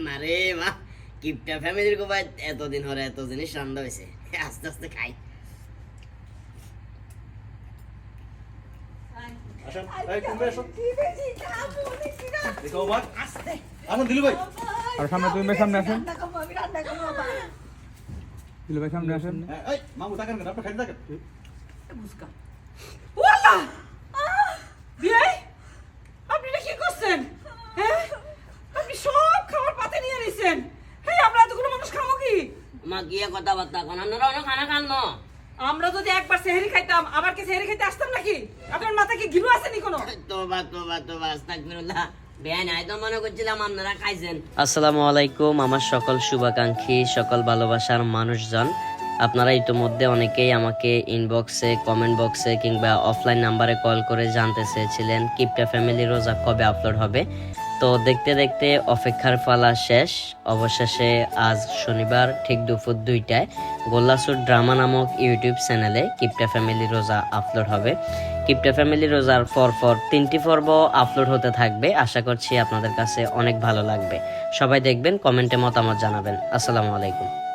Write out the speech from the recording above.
মারে মা কিপটা ফ্যামিলির কো ভাই এতদিন হরে এত জিনিস রান্না হয়েছে আস্তে আস্তে খাই আসেন এই তুমি এসো দেখো বাবা আস্তে আসুন দিলু ভাই আর সামনে তুমি সামনে আসেন দিলু ভাই সামনে আসেন এই মামু তাকান কেন আপনি খাইতে থাকেন বুঝকা ওয়াল্লাহ বিয়াই আপনি এটা কি করছেন হ্যাঁ আপনি সব খাবার পাতে নিয়ে নিছেন হ্যাঁ আমরা এতগুলো মানুষ খাবো কি মা গিয়ে কথাবার্তা কোন আপনারা অনেক খানা খান না আমরা যদি একবার সেহরি খাইতাম আবার কি সেহরি খাইতে আসতাম নাকি আপনার মাথা কি গিলু আছে নি কোনো তোবা আস্তাগফিরুল্লাহ বেআইন আইতো মনে করছিলাম আপনারা খাইছেন আসসালামু আলাইকুম আমার সকল শুভাকাঙ্ক্ষী সকল ভালোবাসার মানুষজন আপনারা ইতিমধ্যে অনেকেই আমাকে ইনবক্সে কমেন্ট বক্সে কিংবা অফলাইন নাম্বারে কল করে জানতে চেয়েছিলেন কিপটা ফ্যামিলি রোজা কবে আপলোড হবে তো দেখতে দেখতে অপেক্ষার পালা শেষ অবশেষে আজ শনিবার ঠিক দুপুর 2টায় গোল্লাসুর ড্রামা নামক ইউটিউব চ্যানেলে কিপটা ফ্যামিলি রোজা আপলোড হবে কিপটা ফ্যামিলি রোজার পর 3টি পর্ব আপলোড হতে থাকবে আশা করছি আপনাদের কাছে অনেক ভালো লাগবে সবাই দেখবেন কমেন্টে মতামত জানাবেন আসসালামু আলাইকুম